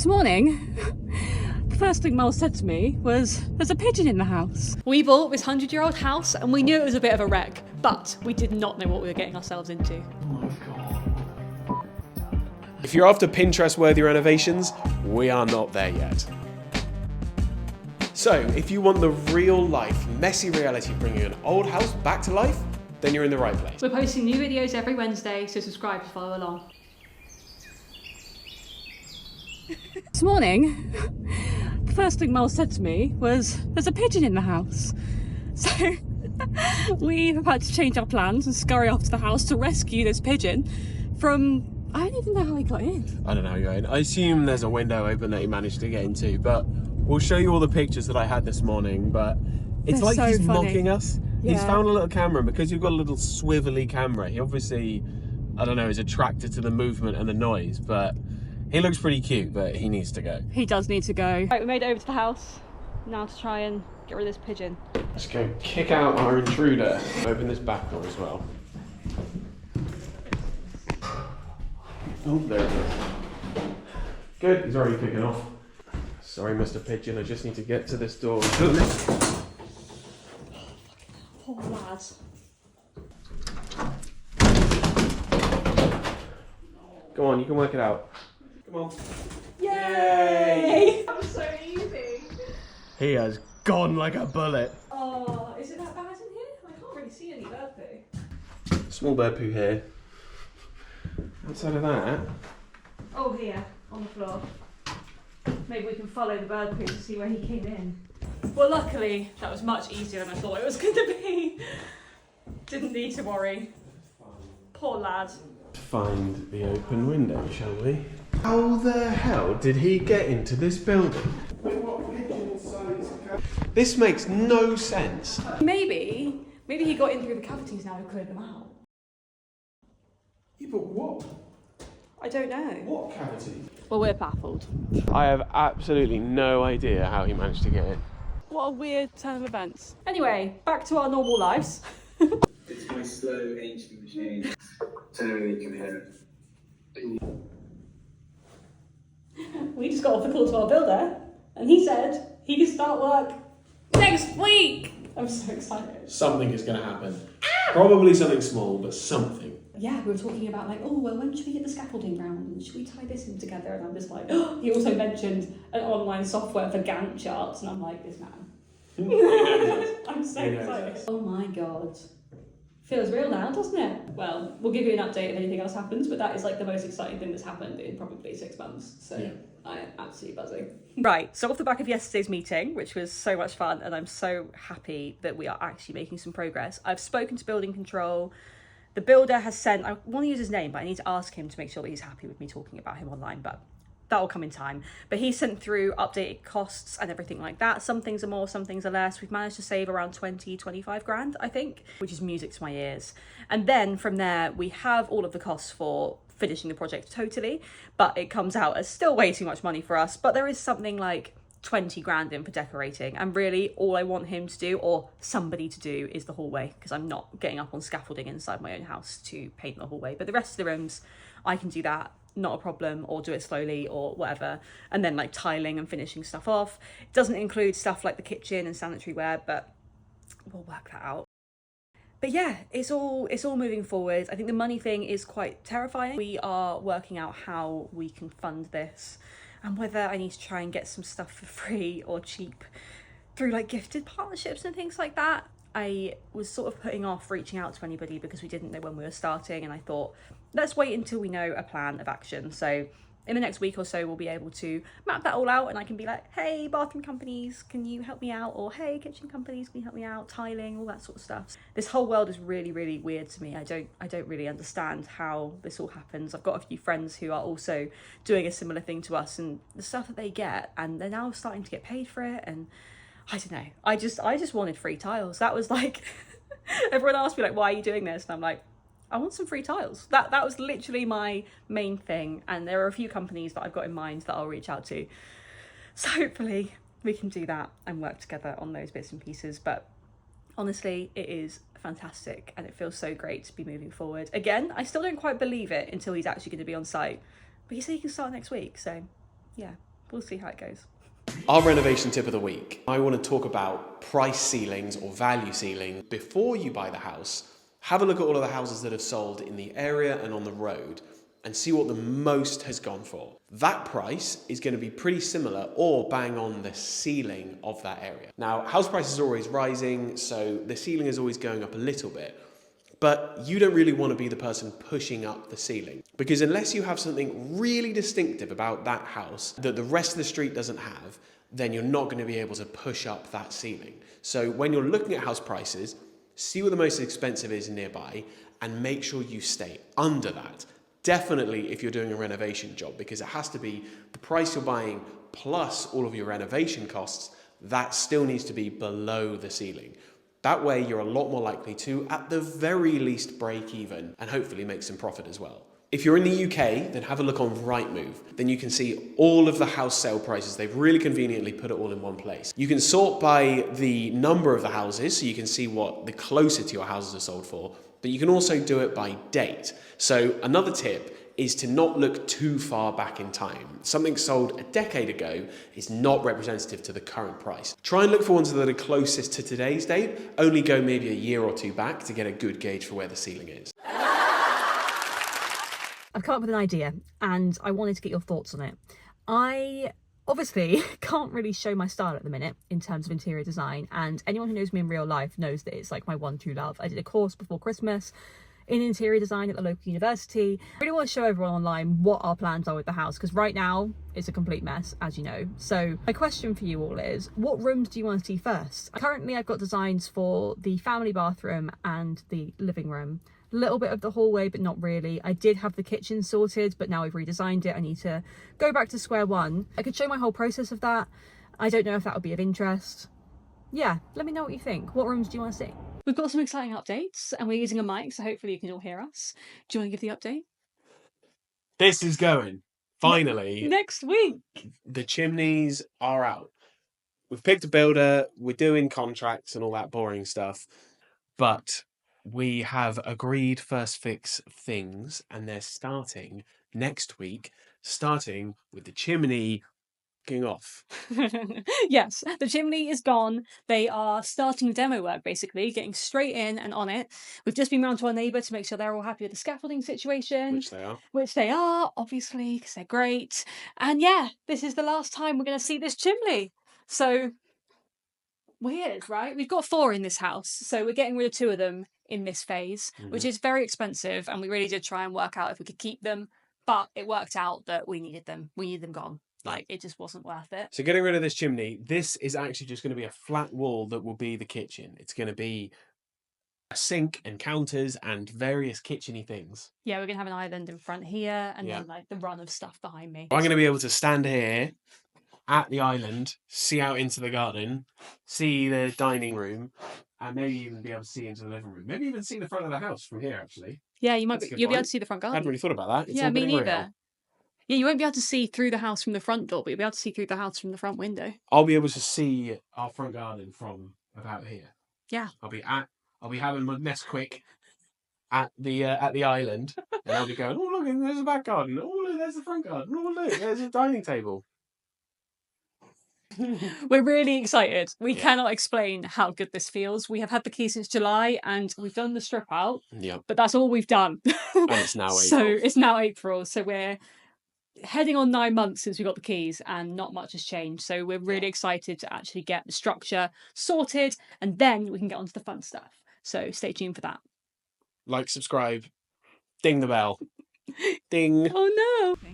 This morning, the first thing Miles said to me was, there's a pigeon in the house. We bought this 100-year-old house and we knew it was a bit of a wreck, but we did not know what we were getting ourselves into. Oh my God. If you're after Pinterest-worthy renovations, we are not there yet. So, if you want the real-life, messy reality of bringing an old house back to life, then you're in the right place. We're posting new videos every Wednesday, so subscribe to follow along. This morning, the first thing Miles said to me was, there's a pigeon in the house. So we have had to change our plans and scurry off to the house to rescue this pigeon from, I don't even know how he got in. I don't know how you got in. I assume there's a window open that he managed to get into, but we'll show you all the pictures that I had this morning, but it's They're like so he's funny. mocking us. Yeah. He's found a little camera, and because you've got a little swivelly camera, he obviously, I don't know, is attracted to the movement and the noise, but he looks pretty cute, but he needs to go. He does need to go. Right, we made it over to the house now to try and get rid of this pigeon. Let's go kick out our intruder. Open this back door as well. Oh, there it is. Good, he's already kicking off. Sorry, Mr. Pigeon, I just need to get to this door. Poor lad. Go on, you can work it out. Come on. Yay! That was so easy. He has gone like a bullet. Oh, is it that bad in here? I can't really see any bird poo. Small bird poo here. Outside of that, Oh, here, on the floor. Maybe we can follow the bird poo to see where he came in. Well, luckily, that was much easier than I thought it was going to be. Didn't need to worry. Poor lad. find the open window, shall we? How the hell did he get into this building? This makes no sense. Maybe he got in through the cavities now and cleared them out. Yeah, but what? I don't know. What cavity? Well, we're baffled. I have absolutely no idea how he managed to get in. What a weird turn of events. Anyway, back to our normal lives. It's my slow, ancient machine. So nobody can hear it. We just got off the call to our builder, and he said he can start work next week. I'm so excited. Something is going to happen. Probably something small, but something. Yeah, we were talking about like, oh, well, when should we get the scaffolding round? And should we tie this in together? And I'm just like, oh. He also mentioned an online software for Gantt charts, and I'm like, this man. I'm so excited. Oh my God. Feels real now, doesn't it? Well, we'll give you an update if anything else happens, but that is like the most exciting thing that's happened in probably 6 months. So yeah. I am absolutely buzzing. Right, so off the back of yesterday's meeting, which was so much fun, and I'm so happy that we are actually making some progress. I've spoken to building control. The builder has sent, I want to use his name, but I need to ask him to make sure that he's happy with me talking about him online, but that'll come in time. But he sent through updated costs and everything like that. Some things are more, some things are less. We've managed to save around 25 grand, I think, which is music to my ears. And then from there, we have all of the costs for finishing the project totally, but it comes out as still way too much money for us. But there is something like 20 grand in for decorating, and really all I want him to do, or somebody to do, is the hallway, because I'm not getting up on scaffolding inside my own house to paint the hallway. But the rest of the rooms, I can do that, not a problem, or do it slowly or whatever. And then like tiling and finishing stuff off. It doesn't include stuff like the kitchen and sanitary ware, but we'll work that out. But yeah, it's all moving forward. I think the money thing is quite terrifying. We are working out how we can fund this, and whether I need to try and get some stuff for free or cheap through like gifted partnerships and things like that. I was sort of putting off reaching out to anybody because we didn't know when we were starting, and I thought, let's wait until we know a plan of action. So in the next week or so, we'll be able to map that all out, and I can be like, hey, bathroom companies, can you help me out? Or hey, kitchen companies, can you help me out? Tiling, all that sort of stuff. This whole world is really, really weird to me. I don't really understand how this all happens. I've got a few friends who are also doing a similar thing to us, and the stuff that they get, and they're now starting to get paid for it, and I don't know. I just wanted free tiles. That was like, everyone asked me like, why are you doing this? And I'm like, I want some free tiles. That was literally my main thing. And there are a few companies that I've got in mind that I'll reach out to. So hopefully we can do that and work together on those bits and pieces. But honestly, it is fantastic and it feels so great to be moving forward. Again, I still don't quite believe it until he's actually going to be on site. But he said he can start next week. So yeah, we'll see how it goes. Our renovation tip of the week. I want to talk about price ceilings or value ceiling. Before you buy the house, have a look at all of the houses that have sold in the area and on the road and see what the most has gone for. That price is going to be pretty similar or bang on the ceiling of that area. Now, house prices are always rising, so the ceiling is always going up a little bit. But you don't really want to be the person pushing up the ceiling, because unless you have something really distinctive about that house that the rest of the street doesn't have, then you're not going to be able to push up that ceiling. So when you're looking at house prices, see what the most expensive is nearby and make sure you stay under that. Definitely if you're doing a renovation job, because it has to be the price you're buying plus all of your renovation costs, that still needs to be below the ceiling. That way you're a lot more likely to, at the very least, break even and hopefully make some profit as well. If you're in the UK, then have a look on Rightmove. Then you can see all of the house sale prices. They've really conveniently put it all in one place. You can sort by the number of the houses, so you can see what the closer to your houses are sold for, but you can also do it by date. So another tip is to not look too far back in time. Something sold a decade ago is not representative to the current price. Try and look for ones that are closest to today's date. Only go maybe a year or two back to get a good gauge for where the ceiling is. I've come up with an idea and I wanted to get your thoughts on it. I obviously can't really show my style at the minute in terms of interior design, and anyone who knows me in real life knows that it's like my one true love. I did a course before Christmas in interior design at the local university. I really want to show everyone online what our plans are with the house, because right now it's a complete mess, as you know. So my question for you all is, what rooms do you want to see first? Currently I've got designs for the family bathroom and the living room. A little bit of the hallway, but not really. I did have the kitchen sorted, but now I've redesigned it. I need to go back to square one. I could show my whole process of that. I don't know if that would be of interest. Yeah, let me know what you think. What rooms do you want to see? We've got some exciting updates and we're using a mic, so hopefully you can all hear us. Do you want to give the update? This is going. Finally, Next week. the chimneys are out. We've picked a builder, we're doing contracts and all that boring stuff, but we have agreed first fix things and they're starting next week, starting with the chimney kicking off. Yes, the chimney is gone. They are starting demo work, basically, getting straight in and on it. We've just been round to our neighbour to make sure they're all happy with the scaffolding situation. Which they are. Which they are, obviously, because they're great. And yeah, this is the last time we're going to see this chimney. So, weird, right? We've got 4 in this house, so we're getting rid of 2 of them in this phase, which is very expensive, and we really did try and work out if we could keep them, but it worked out that we needed them. We needed them gone. Like, it just wasn't worth it. So getting rid of this chimney, this is actually just going to be a flat wall that will be the kitchen. It's going to be a sink and counters and various kitchen-y things. Yeah, we're going to have an island in front here, and then like the run of stuff behind me. I'm going to be able to stand here at the island, see out into the garden, see the dining room, and maybe even be able to see into the living room. Maybe even see the front of the house from here, actually. Yeah, you'll That's a good be able point. to see the front I garden. hadn't really thought about that. It's yeah, all me getting real. neither. Yeah, you won't be able to see through the house from the front door, but you'll be able to see through the house from the front window. I'll be able to see our front garden from about here. Yeah. I'll be having my Nesquik at the island, and I'll be going, oh look, there's the back garden. Oh look, there's the front garden. Oh look, there's a dining table. We're really excited. We cannot explain how good this feels. We have had the key since July and we've done the strip out. Yep. But that's all we've done. And it's now April. So it's now April. So we're heading on 9 months since we got the keys and not much has changed. So we're really excited to actually get the structure sorted and then we can get onto the fun stuff. So stay tuned for that. Like, subscribe, ding the bell. Ding. Oh no.